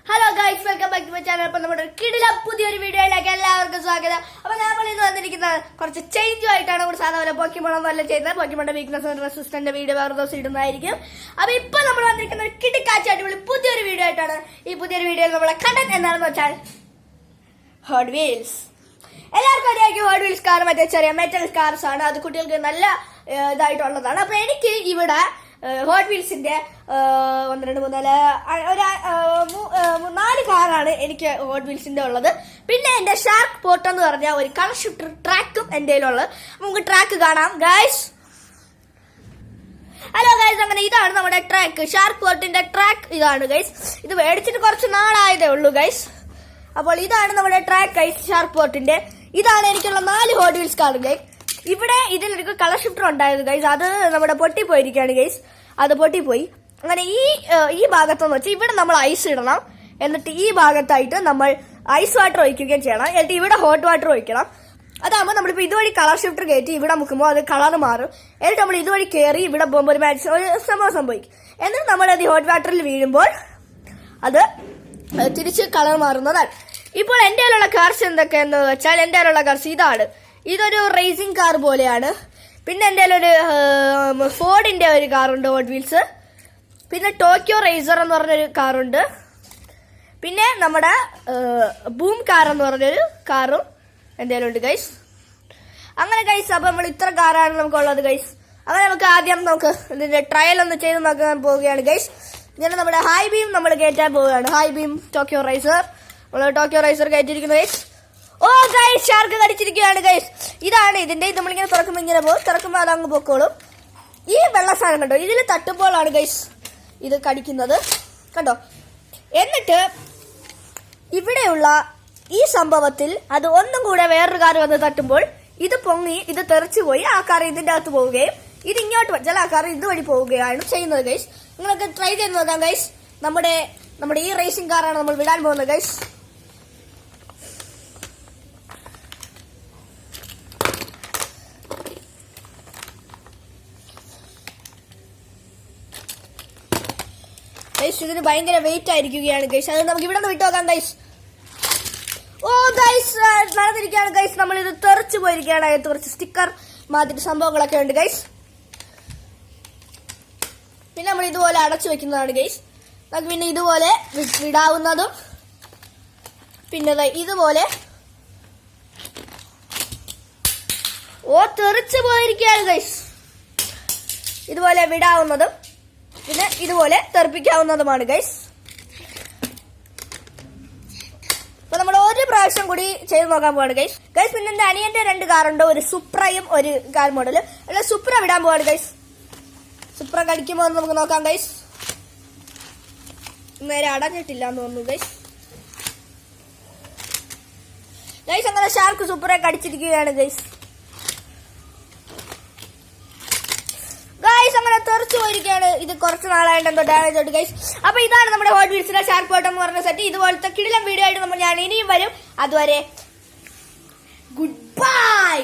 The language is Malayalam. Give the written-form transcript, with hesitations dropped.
Hello guys, welcome back to my channel. അപ്പോൾ നമ്മുടെ കിടില പുതിയൊരു വീഡിയോയിലേക്ക് എല്ലാവർക്കും സ്വാഗതം. അപ്പോൾ നമ്മൾ ഇന്ന് വന്നിരിക്കുന്നത് കുറച്ച് ചേഞ്ച് ആയിട്ടാണ്. ഒരു സാധാരണ പോക്കിമോൺ ഒന്നല്ല ചെയ്യുന്നത്. പോക്കിമോണിന്റെ വീക്ക്നസ് ആൻഡ് റെസിസ്റ്റന്റ് വീഡിയോ വേറെ ദിവസം ഇടുന്നതായിരിക്കും. അപ്പോൾ ഇപ്പോൾ നമ്മൾ വന്നിരിക്കുന്ന ഒരു കിടിക്കാച്ച അടിപൊളി പുതിയൊരു വീഡിയോ ആയിട്ടാണ്. ഈ പുതിയൊരു വീഡിയോയിൽ നമ്മളെ കണ്ടന്റ് എന്താണെന്ന് വെച്ചാൽ ഹോട്ട് വീൽസ്. എല്ലാവർക്കും അറിയാമെങ്കിൽ ഹോട്ട് വീൽസ് കാർ മറ്റേ ചെറിയ മെറ്റൽ കാർസ് ആണ്. അത് കുട്ടികൾക്ക് നല്ല ഇതായിട്ടുള്ളതാണ്. അപ്പോൾ എനിക്ക് ഇവിടെ ഹോട്ട് വീൽസിന്റെ 1 2 3 4 കാറാണ് എനിക്ക് ഹോട്ട് വീൽസിന്റെ ഉള്ളത്. പിന്നെ എന്റെ ഷാർക്ക് പോർട്ട് എന്ന് പറഞ്ഞ ഒരു കളർ ഷിഫ്റ്റർ ട്രാക്കും എന്റെ കയ്യിലുള്ളത്. നമുക്ക് ട്രാക്ക് കാണാം ഗൈസ്. ഹലോ ഗൈസ്, അങ്ങനെ ഇതാണ് നമ്മുടെ ട്രാക്ക്, ഷാർക്ക് പോർട്ടിന്റെ ട്രാക്ക്. ഇതാണ് ഗൈസ്. ഇത് മേടിച്ചിട്ട് കുറച്ച് നാളായതേ ഉള്ളൂ ഗൈസ്. അപ്പോൾ ഇതാണ് നമ്മുടെ ട്രാക്ക് ഗൈസ്, ഷാർക്ക് പോർട്ടിന്റെ. ഇതാണ് എനിക്കുള്ള 4 ഹോട്ട് വീൽസ് കാർ ഗൈസ്. ഇവിടെ ഇതിലൊരു കളർ ഷിഫ്റ്റർ ഉണ്ടായത് ഗൈസ്, അത് നമ്മുടെ പൊട്ടിപ്പോയിരിക്കുകയാണ് ഗൈസ്. അത് പൊട്ടിപ്പോയി. അങ്ങനെ ഈ ഭാഗത്തെന്ന് വെച്ചാൽ ഇവിടെ നമ്മൾ ഐസ് ഇടണം. എന്നിട്ട് ഈ ഭാഗത്തായിട്ട് നമ്മൾ ഐസ് വാട്ടർ ഒഴിക്കുകയും ചെയ്യണം. എന്നിട്ട് ഇവിടെ ഹോട്ട് വാട്ടർ ഒഴിക്കണം. അതാകുമ്പോൾ നമ്മളിപ്പോൾ ഇതുവഴി കളർ ഷിഫ്റ്റർ കയറ്റി ഇവിടെ മുക്കുമ്പോൾ അത് കളർ മാറും. എന്നിട്ട് നമ്മൾ ഇതുവഴി കയറി ഇവിടെ പോകുമ്പോൾ ഒരു സംഭവം സംഭവിക്കും. എന്നിട്ട് നമ്മളത് ഹോട്ട് വാട്ടറിൽ വീഴുമ്പോൾ അത് തിരിച്ച് കളർ മാറുന്നതാണ്. ഇപ്പോൾ എൻ്റെ കയ്യിലുള്ള കാർസ് എന്തൊക്കെയെന്ന് വെച്ചാൽ എൻ്റെ കയ്യിലുള്ള കാർസ് ഇതാണ്. ഇതൊരു റേസിംഗ് കാർ പോലെയാണ്. പിന്നെ എൻ്റെ കയ്യിലൊരു ഫോർഡിന്റെ ഒരു കാറുണ്ട് ഹോട്ട് വീൽസ്. പിന്നെ ടോക്കിയോ റേസർ എന്ന് പറഞ്ഞൊരു കാറുണ്ട്. പിന്നെ നമ്മുടെ ബൂം കാർ എന്ന് പറഞ്ഞൊരു കാറും എൻ്റെ കയ്യിലുണ്ട് ഗൈസ്. അങ്ങനെ ഗൈസ്, അപ്പൊ നമ്മൾ ഇത്ര കാറാണ് നമുക്കുള്ളത് ഗൈസ്. അങ്ങനെ നമുക്ക് ആദ്യം ഇതിന്റെ ട്രയൽ ഒന്ന് ചെയ്ത് നോക്കാൻ പോവുകയാണ് ഗൈസ്. ഇങ്ങനെ നമ്മുടെ ഹൈ ബീം നമ്മൾ കയറ്റാൻ പോവുകയാണ്. High beam Tokyo racer. നമ്മൾ ടോക്കിയോ റേസർ കയറ്റിയിരിക്കുന്നു ഗൈസ്. ഓ ഗൈസ്, ഷാർക്ക് കടിച്ചിരിക്കുകയാണ് ഗൈസ്. ഇതാണ് ഇതിന്റെ. നമ്മളിങ്ങനെ തുറക്കുമ്പോൾ ഇങ്ങനെ പോകും, തുറക്കുമ്പോൾ അതങ്ങ് പൊക്കോളും. ഈ വെള്ള സാധനം കണ്ടോ, ഇതിൽ തട്ടുമ്പോഴാണ് ഗൈസ് ഇത് കടിക്കുന്നത് കണ്ടോ. എന്നിട്ട് ഇവിടെയുള്ള ഈ സംഭവത്തിൽ അത് ഒന്നും കൂടെ വേറൊരു കാർ വന്ന് തട്ടുമ്പോൾ ഇത് പൊങ്ങി ഇത് തെറിച്ചു പോയി ആ കാർ ഇതിന്റെ അകത്ത് പോവുകയും ഇത് ഇങ്ങോട്ട് വെച്ചാൽ ആ കാർ ഇതുവഴി പോവുകയാണ് ചെയ്യുന്നത് ഗൈസ്. നിങ്ങൾക്ക് ട്രൈ ചെയ്ത് നോക്കാം ഗൈസ്. നമ്മുടെ ഈ റേസിംഗ് കാറാണ് നമ്മൾ വിടാൻ പോകുന്നത് ഗൈസ്. ഇതിന് ഭയങ്കര വെയിറ്റ് ആയിരിക്കുകയാണ് ഗൈസ്. അത് നമുക്ക് ഇവിടെ നിന്ന് വിട്ടുനോക്കാം ഗൈസ്. Oh guys, നടന്നിരിക്കുകയാണ് guys. നമ്മൾ ഇത് തെറിച്ചു പോയിരിക്കുകയാണ്. അതിന് കുറച്ച് സ്റ്റിക്കർ മാതിരി സംഭവങ്ങളൊക്കെ ഉണ്ട് ഗൈസ്. പിന്നെ നമ്മൾ ഇതുപോലെ അടച്ചു വെക്കുന്നതാണ് ഗൈസ്. നമുക്ക് പിന്നെ ഇതുപോലെ വിടാവുന്നതും പിന്നെ ഇതുപോലെ തെറിച്ചു പോയിരിക്കുകയാണ് ഗൈസ്. ഇതുപോലെ വിടാവുന്നതും പിന്നെ ഇതുപോലെ തെറിപ്പിക്കാവുന്നതുമാണ് ഗൈസ്. അപ്പൊ നമ്മൾ ഒരു പ്രാവശ്യം കൂടി ചെയ്ത് നോക്കാൻ പോവാണ് ഗൈസ്. പിന്നെ എന്റെ അനിയന്റെ 2 കാറുണ്ട്, ഒരു സുപ്രയും ഒരു കാർ മോഡലും. അല്ല, സുപ്ര വിടാൻ പോവാണ് ഗൈസ്. സുപ്ര കടിക്കുമോ എന്ന് നമുക്ക് നോക്കാം ഗൈസ്. നേരെ അടഞ്ഞിട്ടില്ല എന്ന് തോന്നുന്നു ഗൈസ്. അങ്ങനെ ഷാർക്ക് സുപ്രയെ കടിച്ചിരിക്കുകയാണ് ഗൈസ്. അങ്ങനെ തെറിച്ചു പോയിരിക്കുകയാണ്. ഇത് കുറച്ച് നാളായിട്ട് എന്തോ ഡാമേജ് ഉണ്ട് ഗൈസ്. അപ്പൊ ഇതാണ് നമ്മുടെ ഹോട്ട് വീൽസിന്റെ ഷാർക്ക് പോർട്ട് എന്ന് പറഞ്ഞ സെറ്റ്. ഇതുപോലത്തെ കിടിലം വീഡിയോ ആയിട്ട് ഞാൻ ഇനിയും വരും. അതുവരെ ഗുഡ് ബൈ.